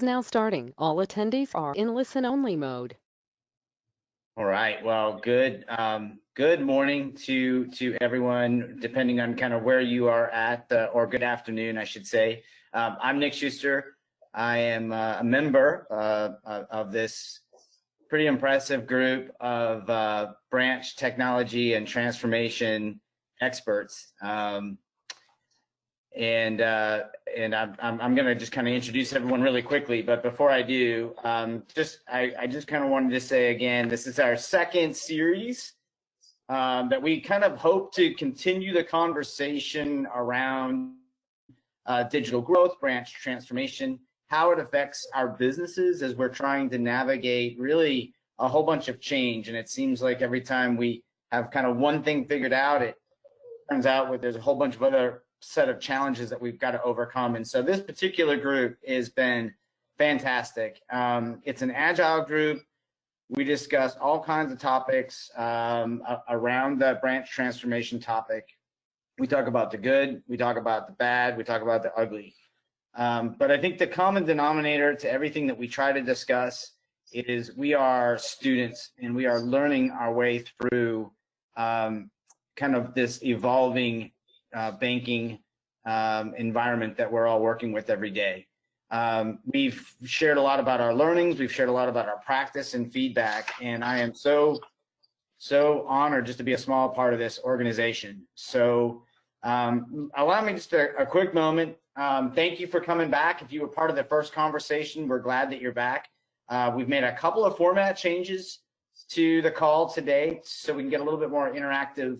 Now starting. All attendees are in listen-only mode. All right. Well, good morning to everyone, depending on kind of where you are at, or good afternoon, I should say. I'm Nick Schuster. I am a member of this pretty impressive group of branch technology and transformation experts. And I'm going to just kind of introduce everyone really quickly. But before I do, I just kind of wanted to say again, this is our second series that we kind of hope to continue the conversation around digital growth, branch transformation, how it affects our businesses as we're trying to navigate really a whole bunch of change. And it seems like every time we have kind of one thing figured out, it turns out there's a whole bunch of other set of challenges that we've got to overcome. And so this particular group has been fantastic. It's an agile group. We discuss all kinds of topics around the branch transformation topic. We talk about the good, we talk about the bad, we talk about the ugly. But I think the common denominator to everything that we try to discuss is we are students and we are learning our way through kind of this evolving banking environment that we're all working with every day. We've shared a lot about our learnings. We've shared a lot about our practice and feedback. And I am so honored just to be a small part of this organization. So allow me just a quick moment. Thank you for coming back. If you were part of the first conversation, we're glad that you're back. We've made a couple of format changes to the call today so we can get a little bit more interactive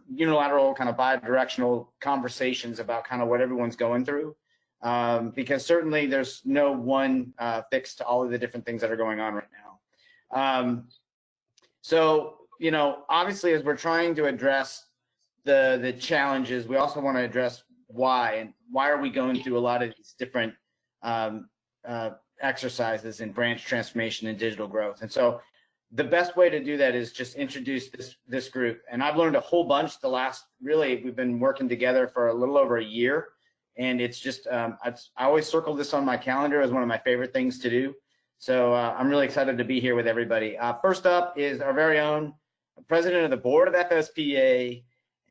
unilateral kind of bi-directional conversations about kind of what everyone's going through, because certainly there's no one fix to all of the different things that are going on right now. So, you know, obviously as we're trying to address the challenges, we also want to address why are we going through a lot of these different exercises in branch transformation and digital growth. And so the best way to do that is just introduce this group. And I've learned a whole bunch we've been working together for a little over a year. And it's just, I always circle this on my calendar as one of my favorite things to do. So I'm really excited to be here with everybody. First up is our very own president of the board of FSPA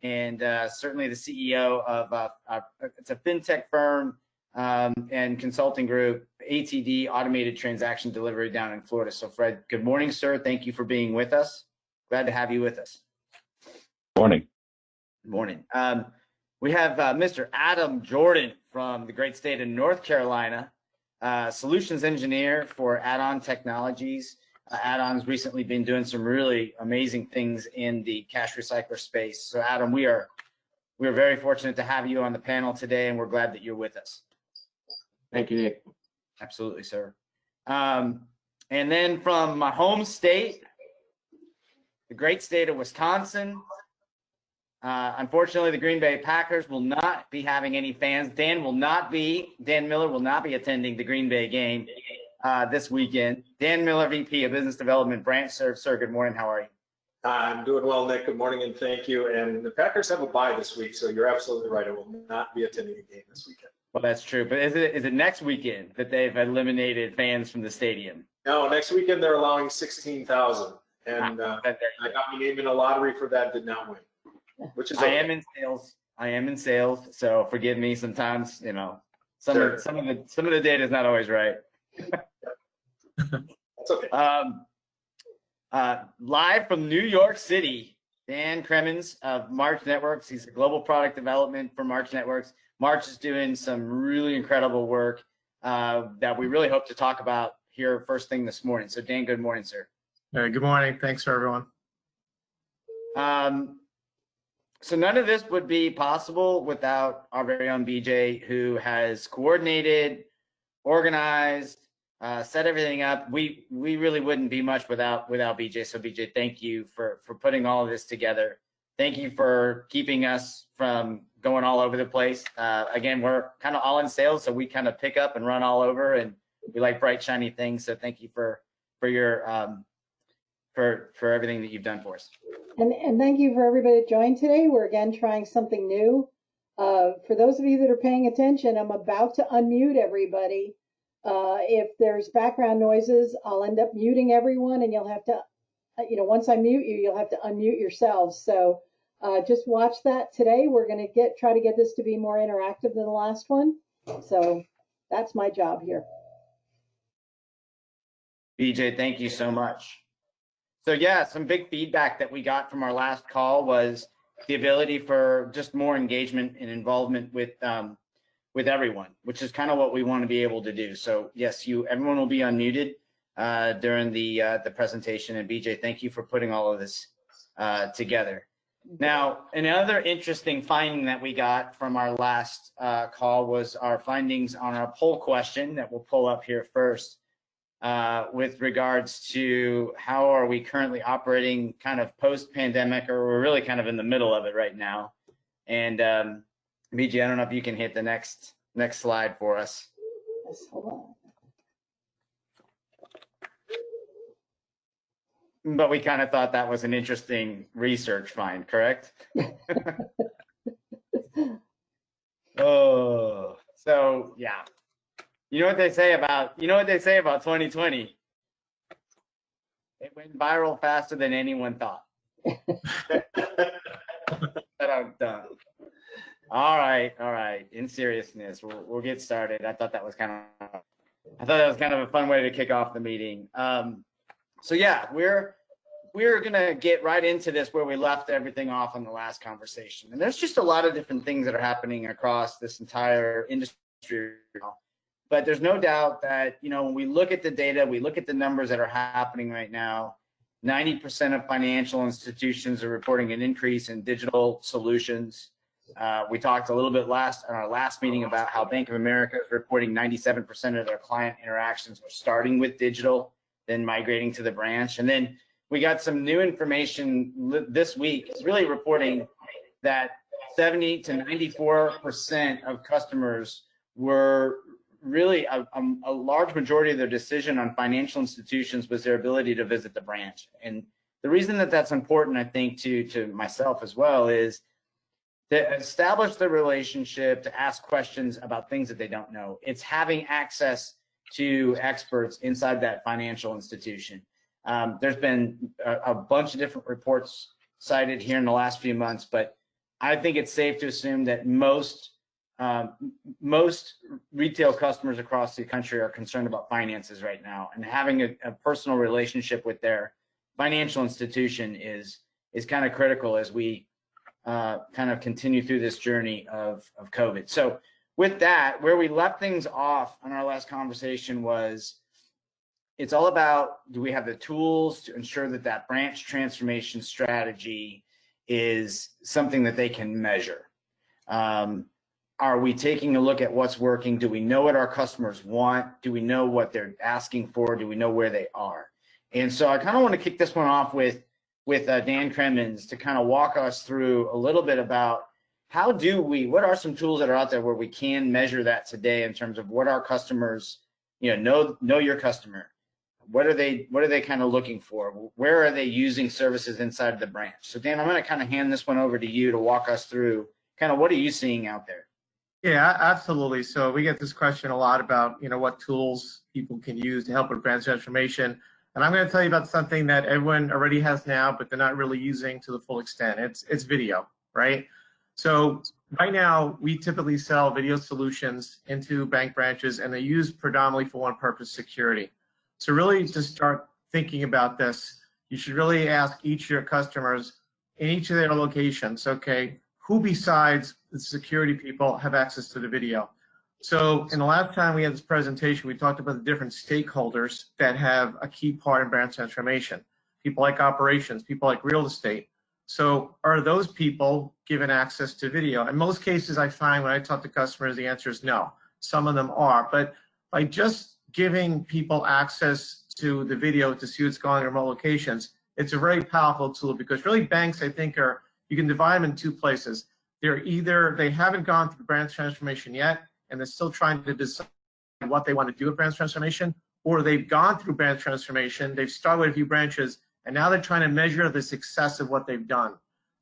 and certainly the CEO of it's a fintech firm and consulting group, ATD, Automated Transaction Delivery down in Florida. So Fred, good morning, sir. Thank you for being with us. Glad to have you with us. Morning. Good morning. We have Mr. Adam Jordan from the great state of North Carolina, solutions engineer for Add-on Technologies. Add-on's recently been doing some really amazing things in the cash recycler space. So Adam, we are very fortunate to have you on the panel today, and we're glad that you're with us. Thank you, Nick. Absolutely, sir. And then from my home state, the great state of Wisconsin, unfortunately, the Green Bay Packers will not be having any fans. Dan Miller will not be attending the Green Bay game this weekend. Dan Miller, VP of Business Development, BranchServ. Sir, good morning. How are you? I'm doing well, Nick. Good morning, and thank you. And the Packers have a bye this week, so you're absolutely right. I will not be attending a game this weekend. Well, that's true. But is it next weekend that they've eliminated fans from the stadium? No, next weekend they're allowing 16,000, and I got my name in a lottery for that. Did not win, which is okay. I am in sales, so forgive me. Sometimes, you know, some of the data is not always right. That's okay. Live from New York City, Dan Cremins of March Networks. He's a global product development for March Networks. March is doing some really incredible work that we really hope to talk about here first thing this morning. So Dan, good morning, sir. Good morning. Thanks for everyone. So none of this would be possible without our very own BJ, who has coordinated, organized, set everything up. We really wouldn't be much without BJ. So BJ, thank you for putting all of this together. Thank you for keeping us from going all over the place. Again, we're kind of all in sales, so we kind of pick up and run all over, and we like bright, shiny things. So thank you for your for everything that you've done for us. And thank you for everybody that joined today. We're again trying something new. For those of you that are paying attention, I'm about to unmute everybody. If there's background noises, I'll end up muting everyone, and you'll have to, once I mute you, you'll have to unmute yourselves. So just watch that today. We're going to try to get this to be more interactive than the last one. So that's my job here. BJ, thank you so much. So yeah, some big feedback that we got from our last call was the ability for just more engagement and involvement with everyone, which is kind of what we want to be able to do. So yes, everyone will be unmuted during the presentation. And BJ, thank you for putting all of this together. Now, another interesting finding that we got from our last call was our findings on our poll question that we'll pull up here first. With regards to how are we currently operating kind of post-pandemic, or we're really kind of in the middle of it right now. And BJ, I don't know if you can hit the next slide for us. Yes, hold on. But we kind of thought that was an interesting research find, correct? Oh, so yeah. You know what they say about 2020? It went viral faster than anyone thought. All right. In seriousness, we'll get started. I thought that was kind of a fun way to kick off the meeting. So yeah, we're gonna get right into this where we left everything off on the last conversation. And there's just a lot of different things that are happening across this entire industry now. But there's no doubt that, when we look at the data, we look at the numbers that are happening right now, 90% of financial institutions are reporting an increase in digital solutions. We talked a little bit on our last meeting about how Bank of America is reporting 97% of their client interactions were starting with digital, then migrating to the branch. And then we got some new information this week. It's really reporting that 70 to 94% of customers were really a large majority of their decision on financial institutions was their ability to visit the branch. And the reason that that's important, I think, to myself as well, is to establish the relationship, to ask questions about things that they don't know. It's having access to experts inside that financial institution. There's been a bunch of different reports cited here in the last few months, but I think it's safe to assume that most retail customers across the country are concerned about finances right now, and having a personal relationship with their financial institution is kind of critical as we kind of continue through this journey of COVID. So with that, where we left things off on our last conversation was, it's all about, do we have the tools to ensure that that branch transformation strategy is something that they can measure? Are we taking a look at what's working? Do we know what our customers want? Do we know what they're asking for? Do we know where they are? And so I kind of want to kick this one off with Dan Cremins to kind of walk us through a little bit about what are some tools that are out there where we can measure that today in terms of what our customers, know your customer. What are they kind of looking for? Where are they using services inside of the branch? So Dan, I'm going to kind of hand this one over to you to walk us through kind of what are you seeing out there? Yeah, absolutely. So we get this question a lot about, what tools people can use to help with branch transformation. And I'm going to tell you about something that everyone already has now, but they're not really using to the full extent. It's video, right? So right now, we typically sell video solutions into bank branches, and they're used predominantly for one purpose: security. So really, to start thinking about this, you should really ask each of your customers in each of their locations, okay, who besides the security people have access to the video? So in the last time we had this presentation, we talked about the different stakeholders that have a key part in branch transformation. People like operations, people like real estate. So are those people given access to video? In most cases, I find when I talk to customers, the answer is no. Some of them are, but by just giving people access to the video to see what's going on in remote locations, it's a very powerful tool, because really banks, I think, you can divide them in two places. They haven't gone through branch transformation yet, and they're still trying to decide what they want to do with branch transformation, or they've gone through branch transformation, they've started with a few branches, and now they're trying to measure the success of what they've done.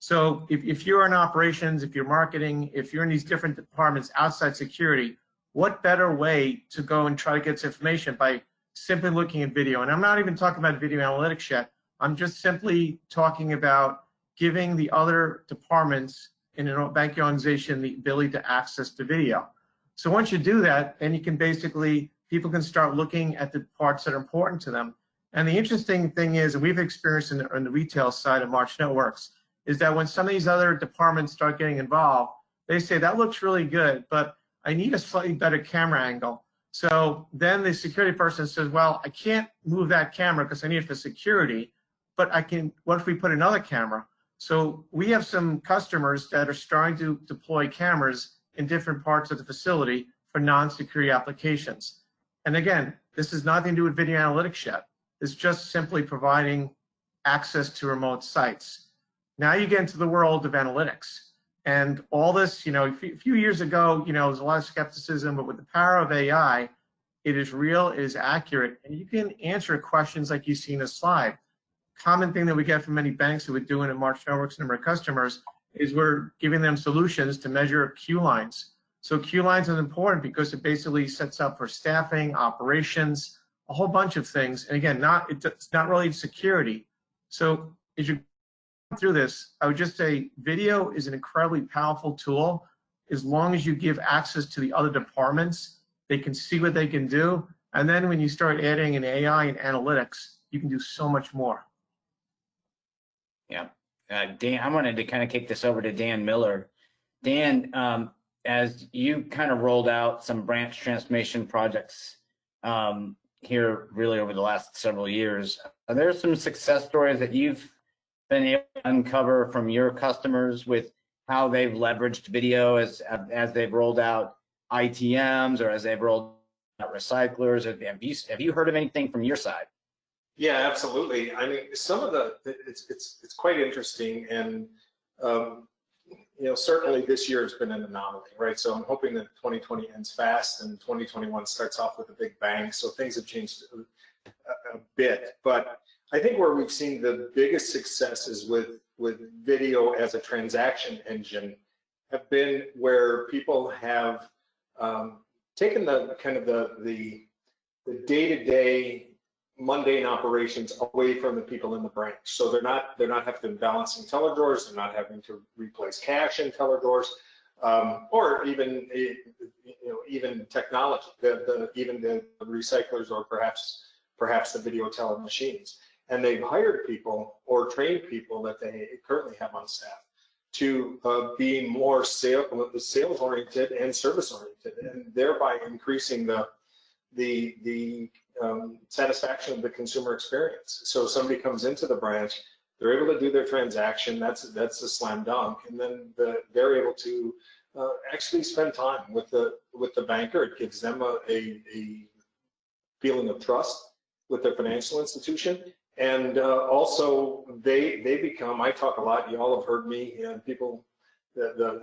So if you're in operations, if you're marketing, if you're in these different departments outside security, what better way to go and try to get this information by simply looking at video? And I'm not even talking about video analytics yet. I'm just simply talking about giving the other departments in a banking organization the ability to access the video. So once you do that, then you can basically, people can start looking at the parts that are important to them. And the interesting thing is, and we've experienced in the retail side of March Networks, is that when some of these other departments start getting involved, they say, that looks really good, but I need a slightly better camera angle. So then the security person says, well, I can't move that camera because I need it for security, but I can, what if we put another camera? So we have some customers that are starting to deploy cameras in different parts of the facility for non-security applications. And again, this has nothing to do with video analytics yet. It's just simply providing access to remote sites. Now you get into the world of analytics. And all this, a few years ago, there was a lot of skepticism, but with the power of AI, it is real, it is accurate, and you can answer questions like you see in the slide. Common thing that we get from many banks that we're doing at March Networks, number of customers, is we're giving them solutions to measure queue lines. So queue lines is important because it basically sets up for staffing, operations, a whole bunch of things. And again, it's not really security. So as you go through this, I would just say video is an incredibly powerful tool. As long as you give access to the other departments, they can see what they can do. And then when you start adding in AI and analytics, you can do so much more. Yeah. Dan, I wanted to kind of kick this over to Dan Miller. Dan, as you kind of rolled out some branch transformation projects here really over the last several years, are there some success stories that you've been able to uncover from your customers with how they've leveraged video as they've rolled out ITMs or as they've rolled out recyclers? Have you heard of anything from your side? Yeah, absolutely. I mean, some of it's quite interesting, and certainly this year has been an anomaly, right? So I'm hoping that 2020 ends fast and 2021 starts off with a big bang. So things have changed a bit, but I think where we've seen the biggest successes with video as a transaction engine have been where people have taken the kind of the day-to-day mundane operations away from the people in the branch. So they're not having to balancing teller drawers, they're not having to replace cash in teller drawers, or even even technology, even the recyclers, or perhaps the video teller machines. And they've hired people or trained people that they currently have on staff to be more sales oriented and service oriented, and thereby increasing the satisfaction of the consumer experience. So somebody comes into the branch, they're able to do their transaction, that's a slam dunk, and then they're able to actually spend time with the banker. It gives them a feeling of trust with their financial institution, and also they become, I talk a lot, you all have heard me, and people,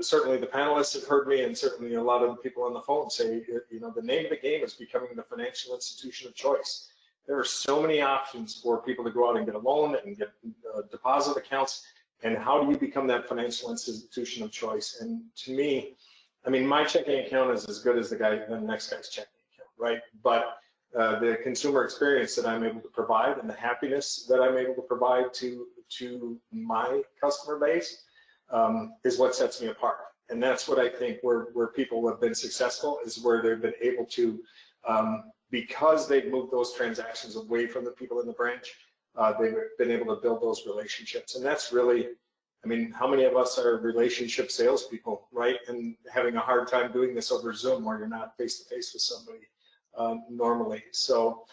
certainly the panelists have heard me, and certainly a lot of the people on the phone say, the name of the game is becoming the financial institution of choice. There are so many options for people to go out and get a loan and get deposit accounts, and how do you become that financial institution of choice? And to me, I mean, my checking account is as good as the next guy's checking account, right? But the consumer experience that I'm able to provide and the happiness that I'm able to provide to my customer base is what sets me apart. And that's what I think where people have been successful, is where they've been able to, because they've moved those transactions away from the people in the branch, they've been able to build those relationships. And that's really, I mean, how many of us are relationship salespeople, right? And having a hard time doing this over Zoom where you're not face to face with somebody normally. So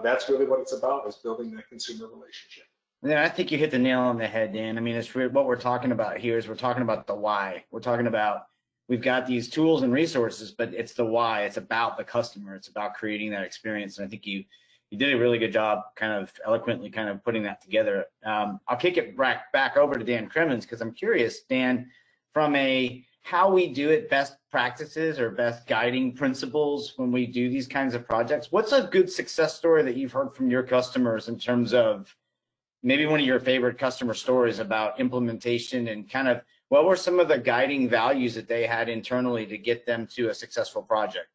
that's really what it's about, is building that consumer relationship. Yeah, I think you hit the nail on the head, Dan. I mean, it's what we're talking about here is we're talking about the why. We're talking about, we've got these tools and resources, but it's the why. It's about the customer. It's about creating that experience. And I think you did a really good job kind of eloquently kind of putting that together. I'll kick it back over to Dan Cremins, because I'm curious, Dan, from a how we do it, best practices or best guiding principles when we do these kinds of projects, what's a good success story that you've heard from your customers in terms of maybe one of your favorite customer stories about implementation and kind of what were some of the guiding values that they had internally to get them to a successful project?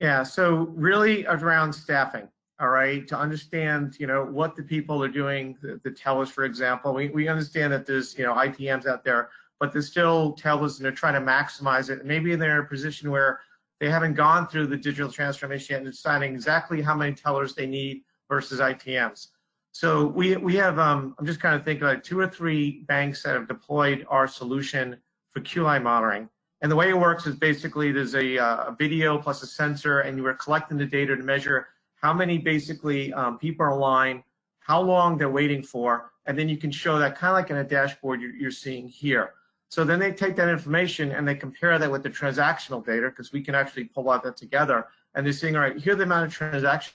Yeah, so really around staffing, all right, to understand, what the people are doing, the tellers, for example. We understand that there's, ITMs out there, but there's still tellers and they're trying to maximize it. Maybe they're in a position where they haven't gone through the digital transformation yet and deciding exactly how many tellers they need versus ITMs. So we have, I'm just kind of thinking like 2 or 3 banks that have deployed our solution for QI monitoring. And the way it works is basically there's a video plus a sensor, and you are collecting the data to measure how many basically people are in line, how long they're waiting for, and then you can show that kind of like in a dashboard you're seeing here. So then they take that information and they compare that with the transactional data, because we can actually pull out that together. And they're saying, all right, here's the amount of transactions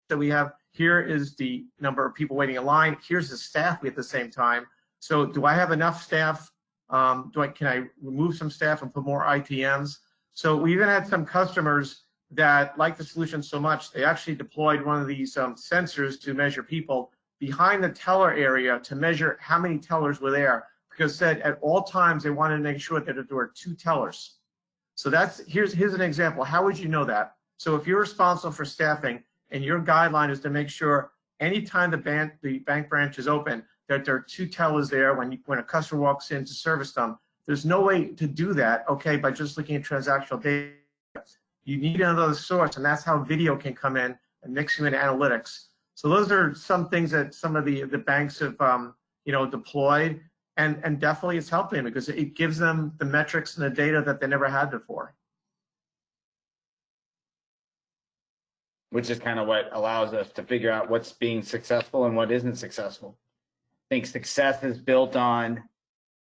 that we have. Here is the number of people waiting in line. Here's the staff we at the same time. So do I have enough staff? Can I remove some staff and put more ITMs? So we even had some customers that like the solution so much, they actually deployed one of these sensors to measure people behind the teller area to measure how many tellers were there, because said at all times they wanted to make sure that there were 2 tellers. So here's an example. How would you know that? So if you're responsible for staffing and your guideline is to make sure anytime the bank branch is open, that there are 2 tellers there when a customer walks in to service them. There's no way to do that, okay, by just looking at transactional data. You need another source, and that's how video can come in and mix you into analytics. So those are some things that some of the banks have deployed, and definitely it's helping because it gives them the metrics and the data that they never had before. Which is kind of what allows us to figure out what's being successful and what isn't successful. I think success is built on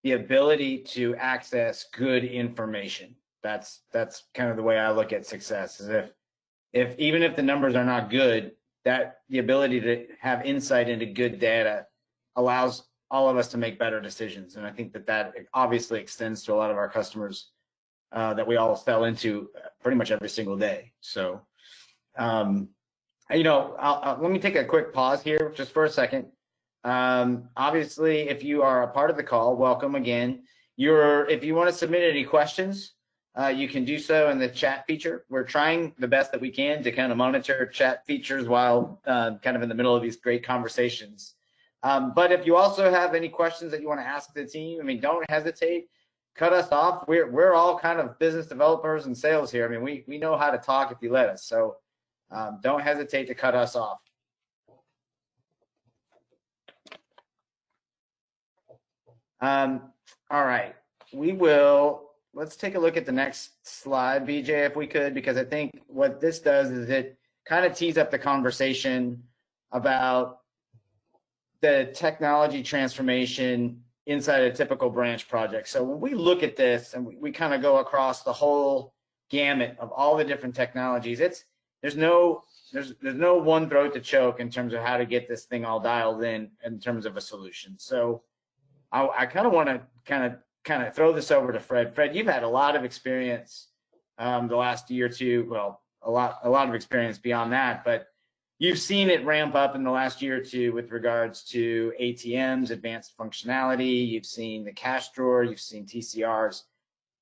the ability to access good information. That's kind of the way I look at success, is if even if the numbers are not good, that the ability to have insight into good data allows all of us to make better decisions. And I think that obviously extends to a lot of our customers that we all sell into pretty much every single day. So, let me take a quick pause here just for a second. Obviously, if you are a part of the call, welcome again. If you want to submit any questions, you can do so in the chat feature. We're trying the best that we can to kind of monitor chat features while kind of in the middle of these great conversations. But if you also have any questions that you want to ask the team, don't hesitate. Cut us off. We're all kind of business developers and sales here. We know how to talk if you let us. So don't hesitate to cut us off. All right, let's take a look at the next slide, BJ, if we could, because I think what this does is it kind of tees up the conversation about the technology transformation inside a typical branch project. So when we look at this and we kind of go across the whole gamut of all the different technologies, there's no one throat to choke in terms of how to get this thing all dialed in terms of a solution. So I kind of want to kind of throw this over to Fred. Fred, you've had a lot of experience the last year or two. Well, a lot of experience beyond that, but you've seen it ramp up in the last year or two with regards to ATMs, advanced functionality. You've seen the cash drawer. You've seen TCRs.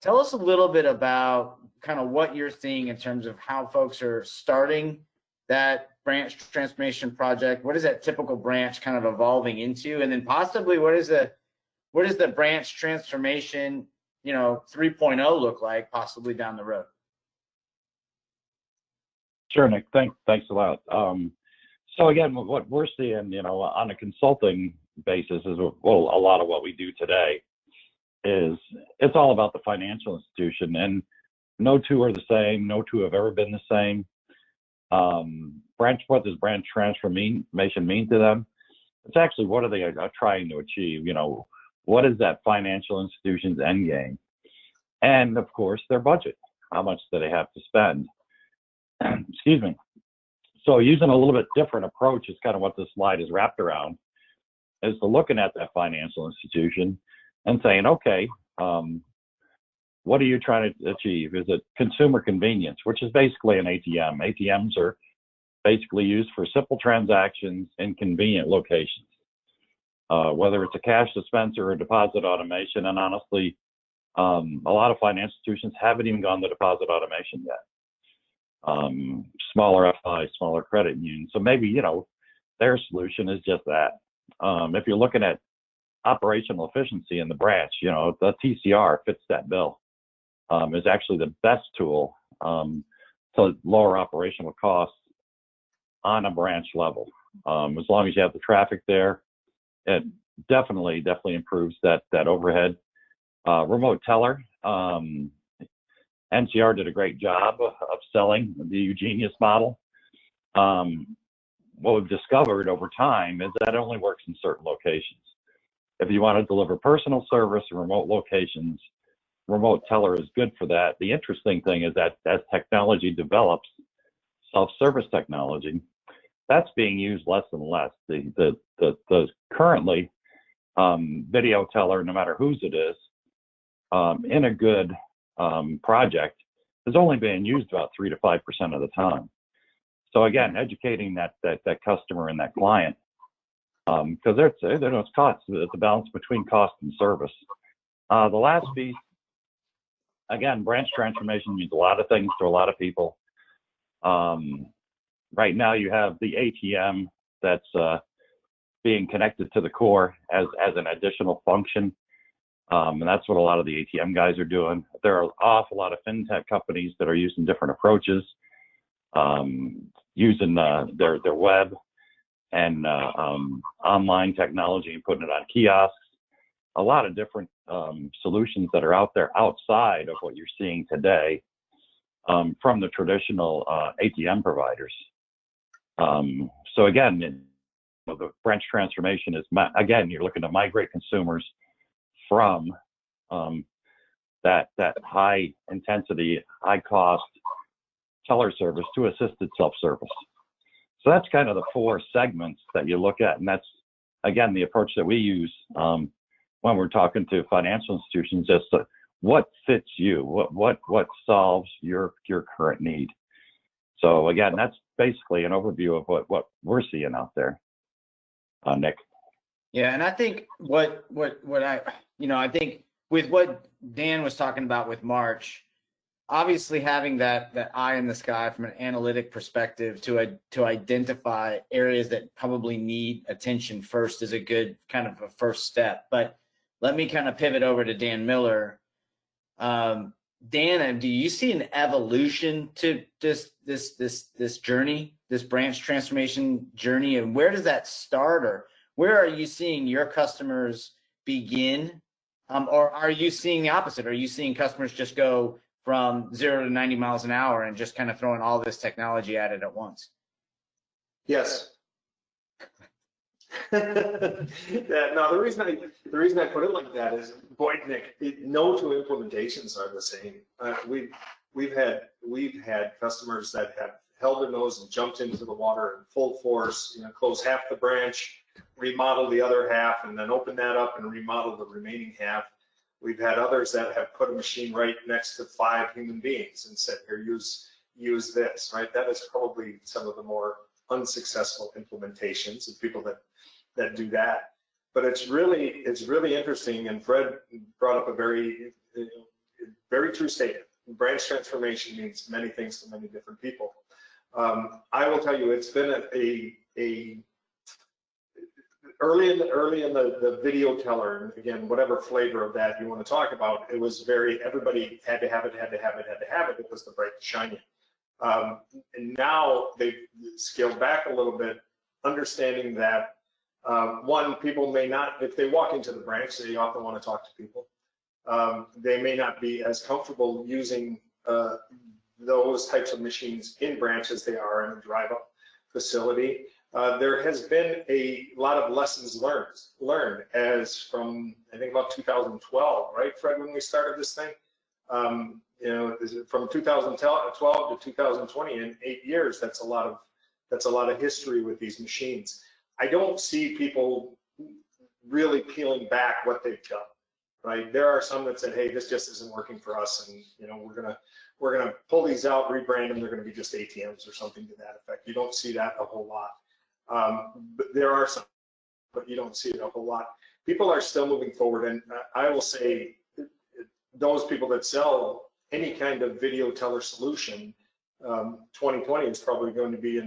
Tell us a little bit about kind of what you're seeing in terms of how folks are starting that branch transformation project. What is that typical branch kind of evolving into? And then possibly what is the branch transformation, 3.0 look like possibly down the road? Sure, Nick. Thanks a lot. So again, what we're seeing, on a consulting basis is, well, a lot of what we do today is it's all about the financial institution, and no two are the same. No two have ever been the same. What does branch transformation mean to them? It's actually, what are they trying to achieve? What is that financial institution's end game? And of course, their budget. How much do they have to spend? Excuse me. So using a little bit different approach is kind of what this slide is wrapped around, is to looking at that financial institution and saying, okay, what are you trying to achieve? Is it consumer convenience, which is basically an ATM? ATMs are basically used for simple transactions in convenient locations. whether it's a cash dispenser or deposit automation. And honestly, a lot of financial institutions haven't even gone to deposit automation yet. Smaller FI, smaller credit unions. So maybe, you know, their solution is just that. If you're looking at operational efficiency in the branch, you know, the TCR fits that bill. Is actually the best tool to lower operational costs on a branch level. As long as you have the traffic there, it definitely improves that overhead. Remote teller, NCR did a great job of selling the Eugenius model. What we've discovered over time is that it only works in certain locations. If you want to deliver personal service in remote locations, remote teller is good for that. The interesting thing is that as technology develops, self-service technology, that's being used less and less. The currently video teller, no matter whose it is, in a good project, is only being used about 3 to 5% of the time. So again, educating that customer and that client, because it's cost. It's a balance between cost and service. The last piece, again, branch transformation means a lot of things to a lot of people. Right now, you have the ATM that's being connected to the core as an additional function. And that's what a lot of the ATM guys are doing. There are an awful lot of fintech companies that are using different approaches, using their web and online technology and putting it on kiosks. A lot of different solutions that are out there outside of what you're seeing today from the traditional ATM providers. So again, the branch transformation is, again, you're looking to migrate consumers from that high intensity, high cost teller service to assisted self-service. So that's kind of the 4 segments that you look at, and that's again the approach that we use when we're talking to financial institutions. Just what fits you, what solves your current need. So again, that's basically an overview of what we're seeing out there. Nick. Yeah, and I think what I think with what Dan was talking about with March, obviously having that eye in the sky from an analytic perspective to identify areas that probably need attention first is a good kind of a first step. But let me kind of pivot over to Dan Miller. Dan, do you see an evolution to this journey, this branch transformation journey, and where does that start, or where are you seeing your customers begin, or are you seeing the opposite? Are you seeing customers just go from 0 to 90 miles an hour and just kind of throwing all this technology at it at once? Yes. No, the reason I put it like that is, boy, Nick, no 2 implementations are the same. We've had customers that have held their nose and jumped into the water in full force, close half the branch, remodel the other half, and then open that up and remodel the remaining half. We've had others that have put a machine right next to 5 human beings and said, here, use this, right? That is probably some of the more unsuccessful implementations of people that do that. But it's really interesting, and Fred brought up a very true statement. Branch transformation means many things to many different people. I will tell you, it's been early in the video teller, and again, whatever flavor of that you want to talk about, it was everybody had to have it. It was the bright shiny. And now they've scaled back a little bit, understanding that one, people may not, if they walk into the branch, they often want to talk to people. They may not be as comfortable using those types of machines in branch as they are in a drive-up facility. There has been a lot of lessons learned as from, I think, about 2012, right, Fred, when we started this thing? From 2012 to 2020, in 8 years, that's a lot of history with these machines. I don't see people really peeling back what they've done, right? There are some that said, hey, this just isn't working for us, and we're gonna pull these out, rebrand them, they're gonna be just ATMs or something to that effect. You don't see that a whole lot. But there are some but you don't see it a whole lot. People are still moving forward, and I will say those people that sell any kind of video teller solution, 2020 is probably going to be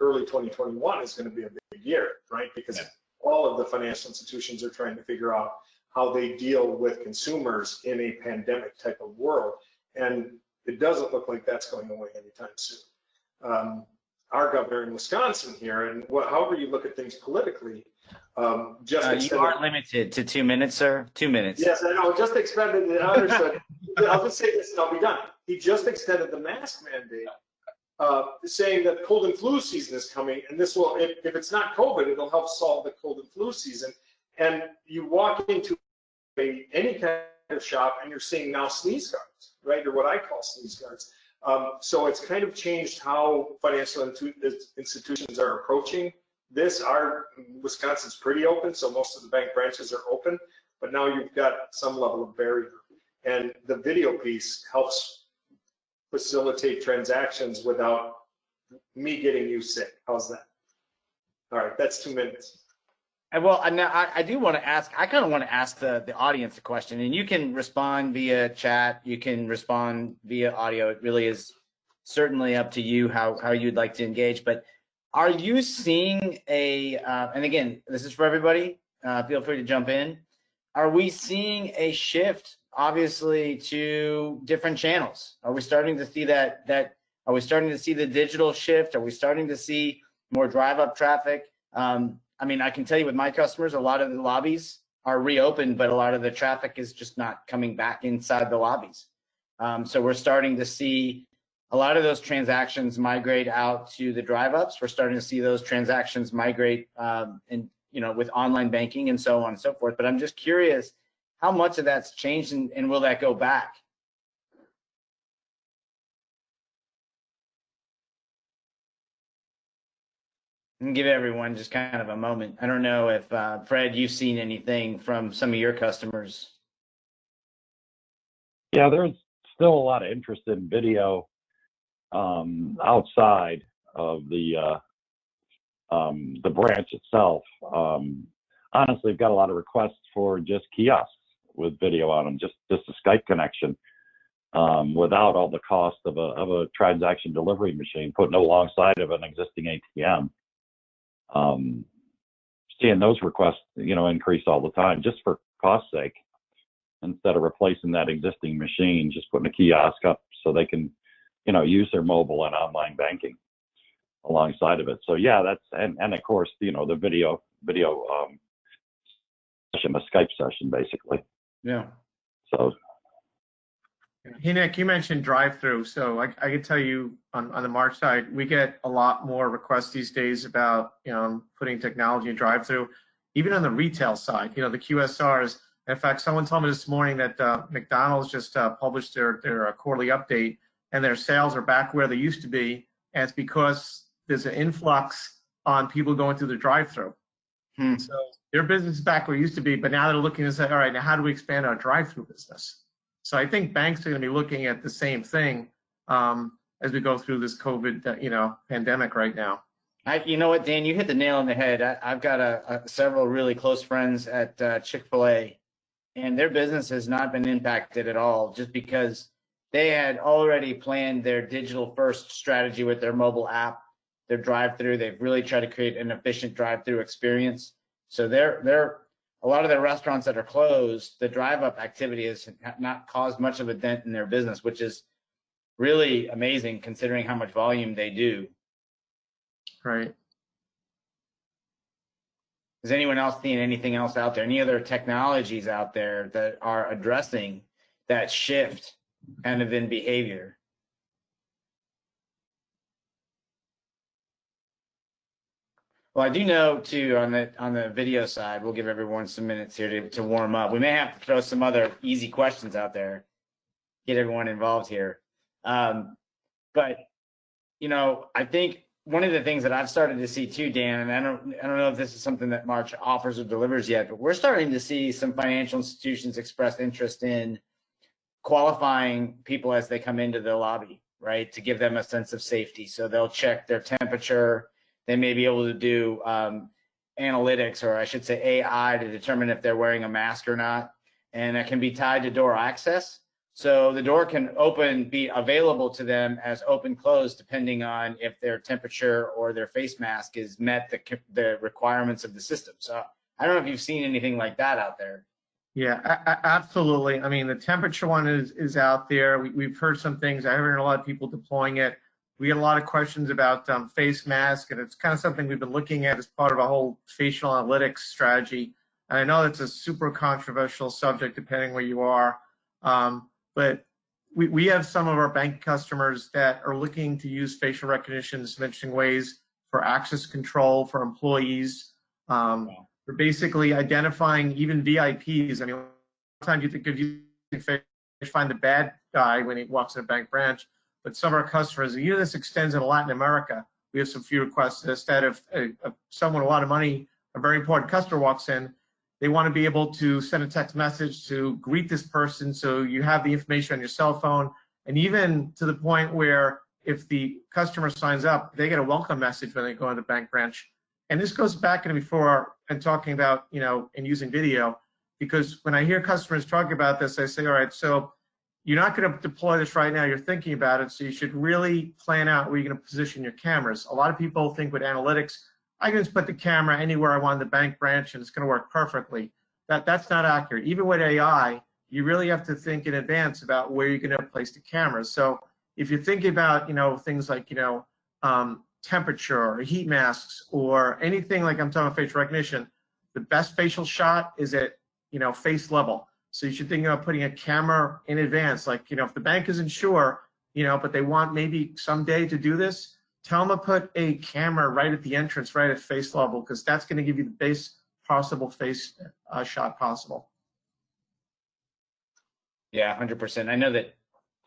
early 2021 is going to be a big year, right? Because all of the financial institutions are trying to figure out how they deal with consumers in a pandemic type of world. And it doesn't look like that's going away anytime soon. Our governor in Wisconsin here, and however you look at things politically, you are limited to 2 minutes, sir. 2 minutes. Yes, I know. Just extended. Understood. I'll just say this, and I'll be done. He just extended the mask mandate, saying that cold and flu season is coming, and this will, if it's not COVID, it'll help solve the cold and flu season. And you walk into any kind of shop, and you're seeing now sneeze guards, right, or what I call sneeze guards. So it's kind of changed how financial institutions are approaching this. Wisconsin's pretty open, so most of the bank branches are open, but now you've got some level of barrier. And the video piece helps facilitate transactions without me getting you sick. How's that? All right, that's 2 minutes. Well, now I do want to ask, I kind of want to ask the audience a question, and you can respond via chat, you can respond via audio. It really is certainly up to you how you'd like to engage. But are you seeing and again, this is for everybody, feel free to jump in. Are we seeing a shift, obviously, to different channels? Are we starting to see are we starting to see the digital shift? Are we starting to see more drive-up traffic? I mean, I can tell you with my customers, a lot of the lobbies are reopened, but a lot of the traffic is just not coming back inside the lobbies. So we're starting to see a lot of those transactions migrate out to the drive-ups. We're starting to see those transactions migrate with online banking and so on and so forth. But I'm just curious how much of that's changed, and will that go back? And give everyone just kind of a moment. I don't know if, Fred, you've seen anything from some of your customers. Yeah, there's still a lot of interest in video outside of the branch itself. Honestly, I've got a lot of requests for just kiosks with video on them, just a Skype connection, without all the cost of a transaction delivery machine, putting alongside of an existing ATM. Seeing those requests, increase all the time, just for cost sake, instead of replacing that existing machine, just putting a kiosk up so they can, use their mobile and online banking alongside of it. So yeah, and of course, the video session, a Skype session, basically. Yeah. So. Hey, Nick, you mentioned drive-through. So I can tell you on the March side, we get a lot more requests these days about, putting technology in drive-through, even on the retail side, the QSRs. In fact, someone told me this morning that McDonald's just published their quarterly update, and their sales are back where they used to be. And it's because there's an influx on people going through the drive-through. So their business is back where it used to be, but now they're looking to say, all right, now how do we expand our drive-through business? So I think banks are going to be looking at the same thing as we go through this COVID, pandemic right now. You know what, Dan, you hit the nail on the head. I've got several really close friends at Chick-fil-A, and their business has not been impacted at all, just because they had already planned their digital-first strategy with their mobile app, their drive-through. They've really tried to create an efficient drive-through experience. So they're a lot of the restaurants that are closed, the drive-up activity has not caused much of a dent in their business, which is really amazing considering how much volume they do. Right. Is anyone else seeing anything else out there? Any other technologies out there that are addressing that shift kind of in behavior? Well, I do know too on the video side, we'll give everyone some minutes here to warm up. We may have to throw some other easy questions out there, get everyone involved here. But I think one of the things that I've started to see too, Dan, and I don't know if this is something that March offers or delivers yet, but we're starting to see some financial institutions express interest in qualifying people as they come into the lobby, right, to give them a sense of safety. So they'll check their temperature. They may be able to do analytics, or I should say AI, to determine if they're wearing a mask or not. And it can be tied to door access. So the door can be available to them as open close, depending on if their temperature or their face mask is met the requirements of the system. So I don't know if you've seen anything like that out there. Yeah, absolutely. I mean, the temperature one is out there. We've heard some things. I haven't heard a lot of people deploying it. We get a lot of questions about face mask, and it's kind of something we've been looking at as part of a whole facial analytics strategy. And I know it's a super controversial subject depending where you are, but we have some of our bank customers that are looking to use facial recognition in some interesting ways for access control for employees. We're basically identifying even VIPs. I mean, sometimes you think of using face, you find the bad guy when he walks in a bank branch. But some of our customers, this extends in Latin America. We have some few requests that if someone with a lot of money, a very important customer walks in, they want to be able to send a text message to greet this person, so you have the information on your cell phone, and even to the point where if the customer signs up, they get a welcome message when they go into the bank branch. And this goes back into before and talking about, and using video, because when I hear customers talk about this, I say, all right, so you're not going to deploy this right now, you're thinking about it, so you should really plan out where you're going to position your cameras. A lot of people think with analytics, I can just put the camera anywhere I want in the bank branch and it's going to work perfectly. That's not accurate. Even with AI, you really have to think in advance about where you're going to place the cameras. So if you're thinking about, things like, temperature or heat masks or anything like I'm talking about facial recognition, the best facial shot is at, face level. So you should think about putting a camera in advance. Like, if the bank isn't sure, but they want maybe someday to do this, tell them to put a camera right at the entrance, right at face level, because that's going to give you the best possible face shot possible. Yeah, 100%. I know that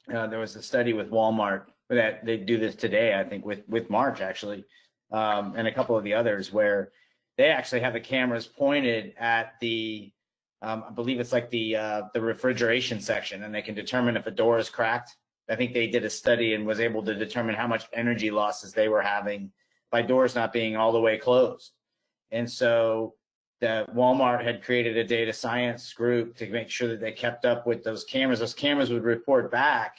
there was a study with Walmart that they do this today, I think, with March, actually, and a couple of the others, where they actually have the cameras pointed at the, I believe it's like the refrigeration section, and they can determine if a door is cracked. I think they did a study and was able to determine how much energy losses they were having by doors not being all the way closed. And so the Walmart had created a data science group to make sure that they kept up with those cameras. Those cameras would report back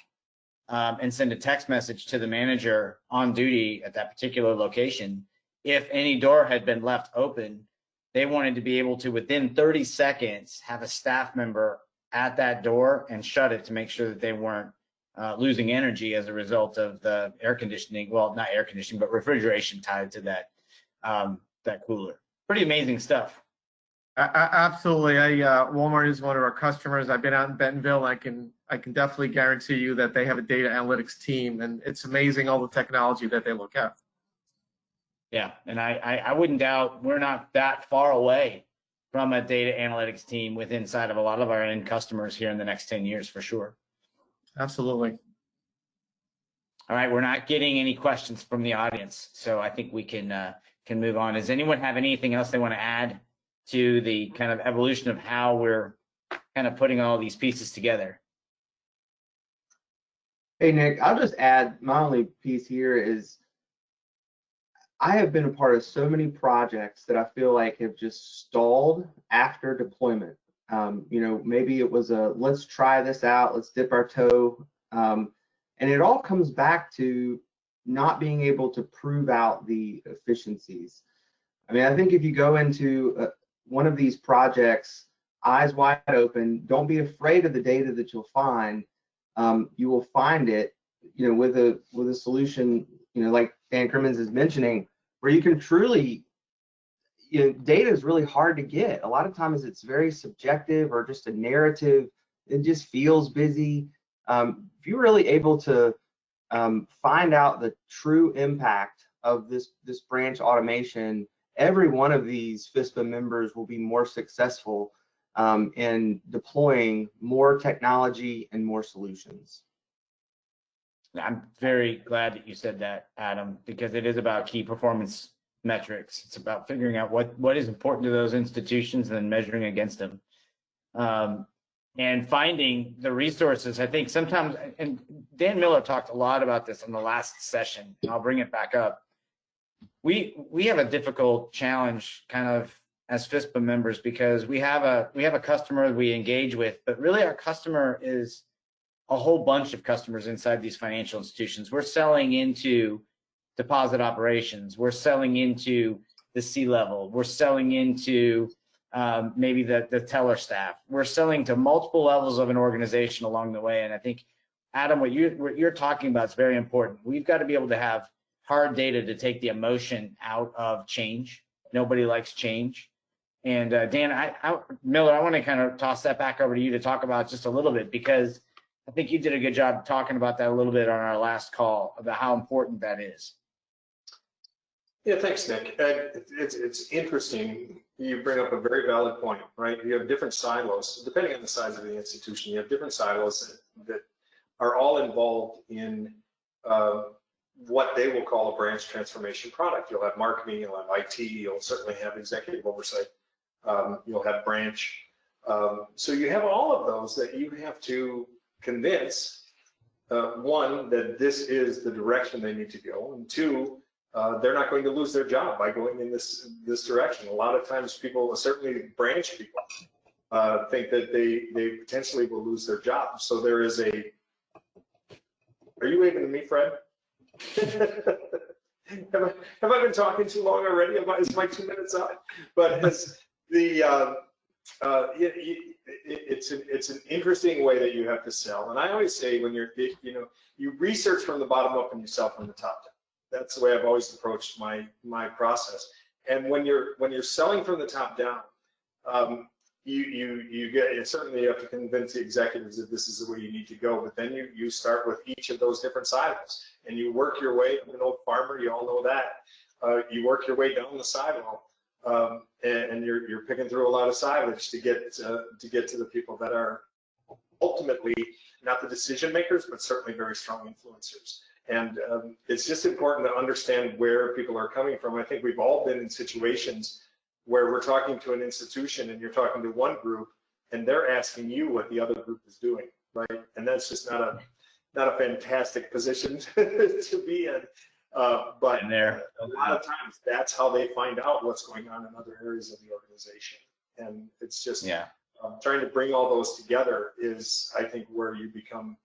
and send a text message to the manager on duty at that particular location. If any door had been left open, they wanted to be able to, within 30 seconds, have a staff member at that door and shut it to make sure that they weren't losing energy as a result of the air conditioning. Well, not air conditioning, but refrigeration tied to that that cooler. Pretty amazing stuff. Absolutely. Walmart is one of our customers. I've been out in Bentonville. I can definitely guarantee you that they have a data analytics team, and it's amazing all the technology that they look at. Yeah, and I wouldn't doubt we're not that far away from a data analytics team inside of a lot of our end customers here in the next 10 years for sure. Absolutely. All right, we're not getting any questions from the audience, so I think we can move on. Does anyone have anything else they want to add to the kind of evolution of how we're kind of putting all these pieces together? Hey, Nick, I'll just add, my only piece here is I have been a part of so many projects that I feel like have just stalled after deployment. Maybe it was let's try this out, let's dip our toe. And it all comes back to not being able to prove out the efficiencies. I mean, I think if you go into one of these projects, eyes wide open, don't be afraid of the data that you'll find. You will find it, with a solution, like Dan Cremins is mentioning, where you can truly, data is really hard to get. A lot of times it's very subjective or just a narrative. It just feels busy. If you're really able to find out the true impact of this branch automation, every one of these FSPA members will be more successful in deploying more technology and more solutions. I'm very glad that you said that, Adam, because it is about key performance metrics. It's about figuring out what is important to those institutions and then measuring against them. And finding the resources. I think sometimes, and Dan Miller talked a lot about this in the last session, and I'll bring it back up. we have a difficult challenge kind of as FSPA members because we have a customer we engage with, but really our customer is a whole bunch of customers inside these financial institutions. We're selling into deposit operations. We're selling into the C-level. We're selling into maybe the teller staff. We're selling to multiple levels of an organization along the way. And I think, Adam, what you're talking about is very important. We've got to be able to have hard data to take the emotion out of change. Nobody likes change. And Dan, Miller, I want to kind of toss that back over to you to talk about just a little bit, because I think you did a good job talking about that a little bit on our last call about how important that is. Yeah, thanks, Nick. It's interesting. You bring up a very valid point, right? You have different silos, depending on the size of the institution. You have different silos that are all involved in what they will call a branch transformation product. You'll have marketing, you'll have IT, you'll certainly have executive oversight, you'll have branch. So you have all of those that you have to convince, one, that this is the direction they need to go, and two, they're not going to lose their job by going in this direction. A lot of times people, certainly branch people, think that they potentially will lose their job. So there is a, are you waving to me, Fred? have I been talking too long already? Is my 2 minutes up? But it's the, it's an interesting way that you have to sell. And I always say when you're, you research from the bottom up and you sell from the top down. That's the way I've always approached my process. And when you're selling from the top down, you get, certainly you have to convince the executives that this is the way you need to go. But then you start with each of those different silos, and you work your way. I'm an old farmer, you all know that. You work your way down the silo, and you're picking through a lot of silage to get to the people that are ultimately not the decision makers, but certainly very strong influencers. And it's just important to understand where people are coming from. I think we've all been in situations where we're talking to an institution and you're talking to one group and they're asking you what the other group is doing, right? And that's just not a fantastic position to be in. But a lot of times that's how they find out what's going on in other areas of the organization. And it's just trying to bring all those together is, I think, where you become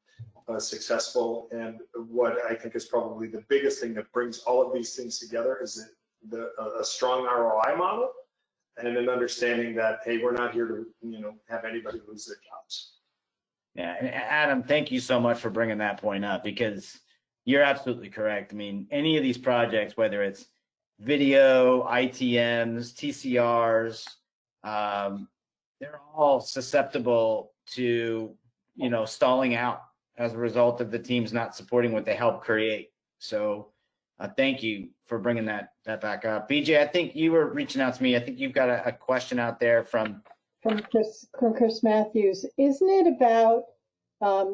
successful. And what I think is probably the biggest thing that brings all of these things together is a strong ROI model and an understanding that, hey, we're not here to have anybody lose their jobs. Yeah, and Adam, thank you so much for bringing that point up, because you're absolutely correct. I mean, any of these projects, whether it's video, ITMs, TCRs, they're all susceptible to stalling out as a result of the teams not supporting what they helped create. So thank you for bringing that back up. BJ, I think you were reaching out to me. I think you've got a question out there from Chris Matthews. Isn't it about,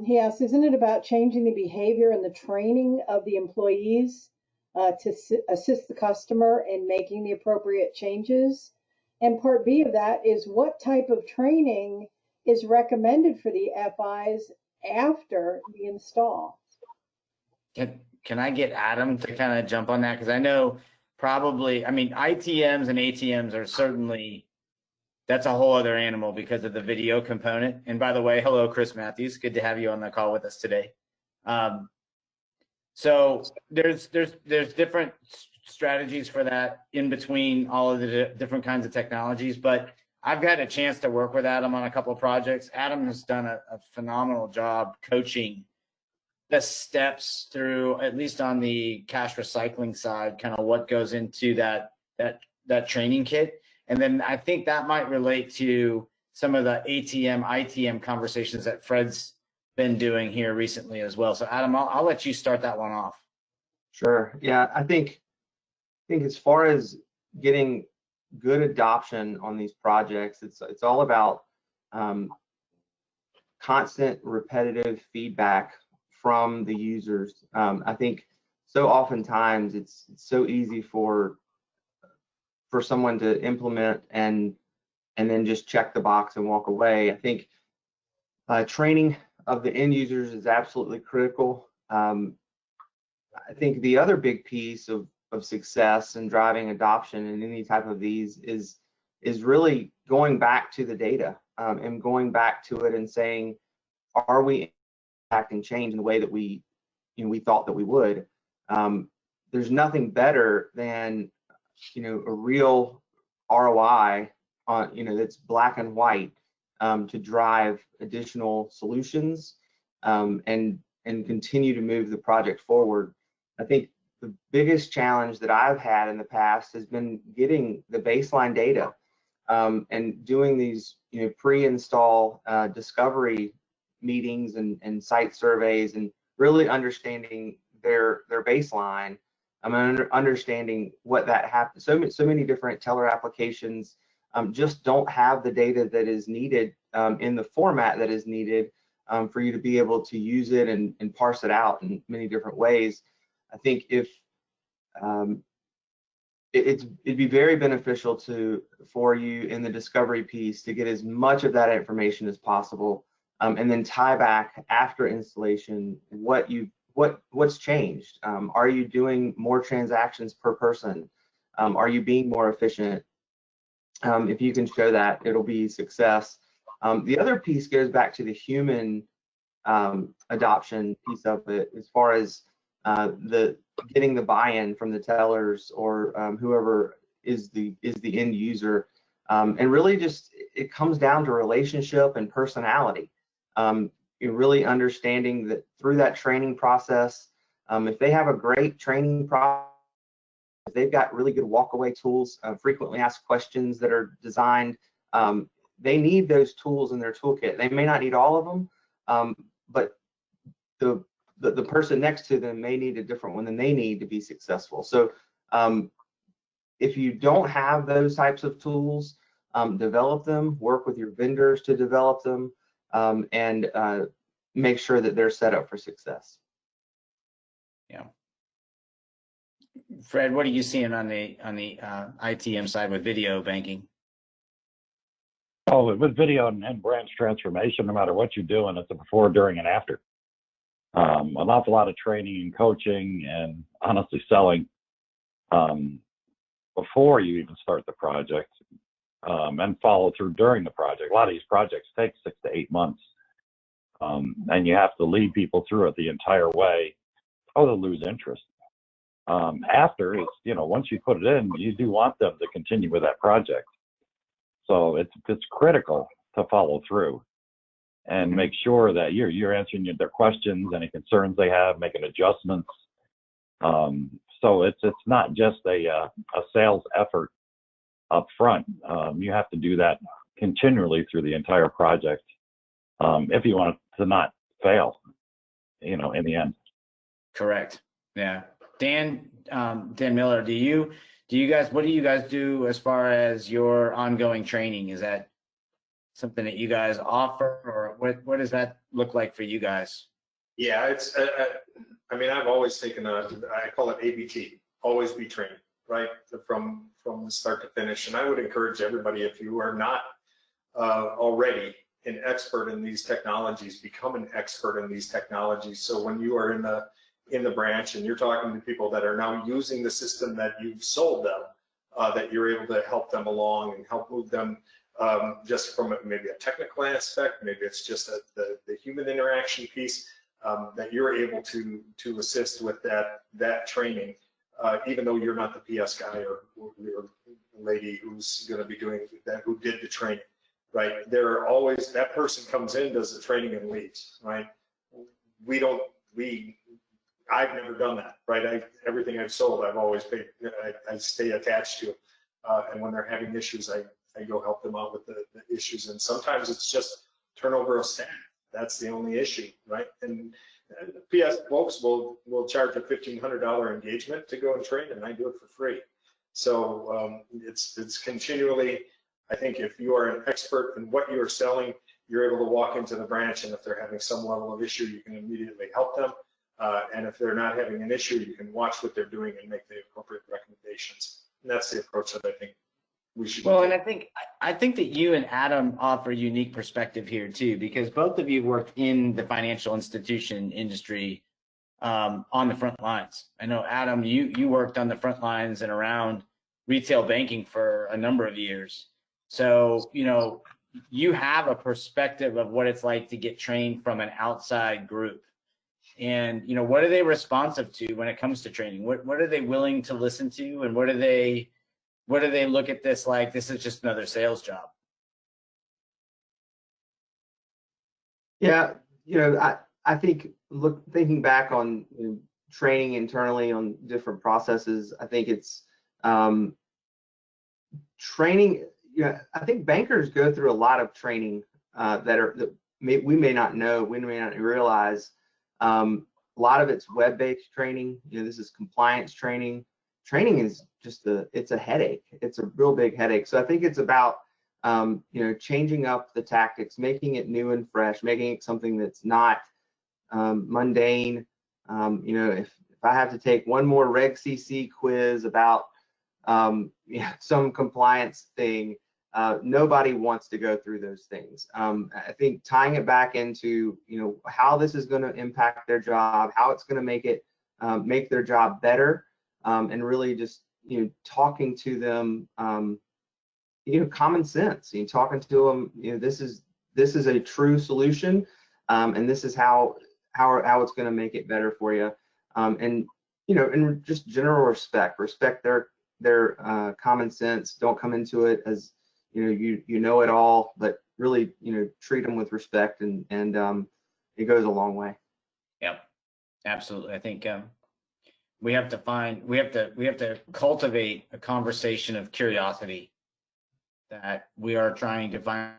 he asks, isn't it about changing the behavior and the training of the employees to assist the customer in making the appropriate changes? And part B of that is, what type of training is recommended for the FIs after the install? Can I get Adam to kind of jump on that? Because I know probably, I mean, ITMs and ATMs are certainly, that's a whole other animal because of the video component. And by the way, hello, Chris Matthews. Good to have you on the call with us today. So there's different strategies for that in between all of the different kinds of technologies, but I've got a chance to work with Adam on a couple of projects. Adam has done a phenomenal job coaching the steps through, at least on the cash recycling side, kind of what goes into that training kit. And then I think that might relate to some of the ATM, ITM conversations that Fred's been doing here recently as well. So Adam, I'll let you start that one off. Sure. Yeah, I think as far as getting good adoption on these projects, it's all about constant repetitive feedback from the users. I think so oftentimes it's so easy for someone to implement and then just check the box and walk away. I think training of the end users is absolutely critical. I think the other big piece of success and driving adoption in any type of these is really going back to the data, and going back to it and saying, are we impacting change in the way that we thought that we would? There's nothing better than a real ROI on that's black and white, to drive additional solutions, and continue to move the project forward. I think the biggest challenge that I've had in the past has been getting the baseline data, and doing these pre-install discovery meetings and site surveys, and really understanding their baseline. Understanding what that happens. So many different teller applications just don't have the data that is needed, in the format that is needed, for you to be able to use it and parse it out in many different ways. I think if it'd be very beneficial for you in the discovery piece to get as much of that information as possible, and then tie back after installation what's changed. Are you doing more transactions per person? Are you being more efficient? If you can show that, it'll be success. The other piece goes back to the human adoption piece of it, as far as getting the buy-in from the tellers or whoever is the end user, and really just it comes down to relationship and personality. You're really understanding that through that training process, if they have a great training process, if they've got really good walkaway tools, frequently asked questions that are designed, they need those tools in their toolkit. They may not need all of them, but the person next to them may need a different one than they need to be successful. So if you don't have those types of tools, develop them, work with your vendors to develop them, and make sure that they're set up for success. Yeah. Fred, what are you seeing on the ITM side with video banking? Oh, with video and branch transformation, no matter what you're doing, it's a before, during, and after. An awful lot of training and coaching and honestly selling before you even start the project, and follow through during the project. A lot of these projects take 6 to 8 months, and you have to lead people through it the entire way, or they'll lose interest. After, it's, once you put it in, you do want them to continue with that project. So it's critical to follow through and make sure that you're answering their questions, any concerns they have, making adjustments. So it's not just a sales effort up front. You have to do that continually through the entire project, if you want it to not fail, in the end. Correct. Yeah. Dan Miller, what do you guys do as far as your ongoing training? Is that something that you guys offer, or what does that look like for you guys? Yeah, it's, I've always taken I call it ABT, always be trained, right? From start to finish. And I would encourage everybody, if you are not already an expert in these technologies, become an expert in these technologies. So when you are in the branch and you're talking to people that are now using the system that you've sold them, that you're able to help them along and help move them, just from maybe a technical aspect, maybe it's just the human interaction piece, that you're able to assist with that training, even though you're not the PS guy or lady who's going to be doing that, who did the training, right? There are always, that person comes in, does the training and leaves, right? I've never done that, right? Everything I've sold, I've always paid, I stay attached to it. And when they're having issues, I go help them out with the issues. And sometimes it's just turnover of staff. That's the only issue, right? And PS folks will charge a $1,500 engagement to go and train, and I do it for free. So it's continually, I think if you are an expert in what you're selling, you're able to walk into the branch, and if they're having some level of issue, you can immediately help them. And if they're not having an issue, you can watch what they're doing and make the appropriate recommendations. And that's the approach that I think we should. Well, and I think that you and Adam offer a unique perspective here too, because both of you worked in the financial institution industry on the front lines. I know, Adam, you worked on the front lines and around retail banking for a number of years. So, you know, you have a perspective of what it's like to get trained from an outside group. And, you know, what are they responsive to when it comes to training? What are they willing to listen to? And what do they look at this like, this is just another sales job? Yeah, you know, I think thinking back on training internally on different processes, I think it's training. You know, I think bankers go through a lot of training that we may not know, we may not realize. A lot of it's web-based training. You know, this is compliance training. Training is just it's a headache. It's a real big headache. So I think it's about you know, changing up the tactics, making it new and fresh, making it something that's not mundane. You know, if I have to take one more Reg CC quiz about you know, some compliance thing, nobody wants to go through those things. I think tying it back into, you know, how this is going to impact their job, how it's going to make it make their job better, and really just, you know, talking to them, you know, common sense. You know, talking to them, you know, this is a true solution, and this is how it's going to make it better for you, and you know, and just general respect their common sense. Don't come into it as, you know, you know it all, but really, you know, treat them with respect, and it goes a long way. Yep, absolutely. I think we have to cultivate a conversation of curiosity, that we are trying to find a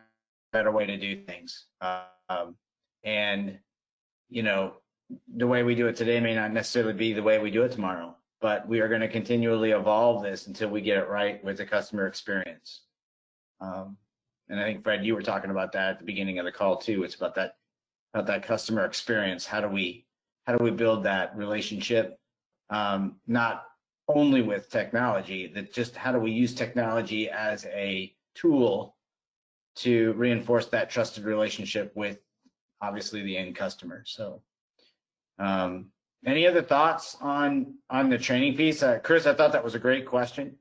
better way to do things. And, you know, the way we do it today may not necessarily be the way we do it tomorrow, but we are going to continually evolve this until we get it right with the customer experience. And I think, Fred, you were talking about that at the beginning of the call too. It's about that customer experience. How do we build that relationship? Not only with technology, that just how do we use technology as a tool to reinforce that trusted relationship with, obviously, the end customer. So any other thoughts on the training piece? Chris, I thought that was a great question.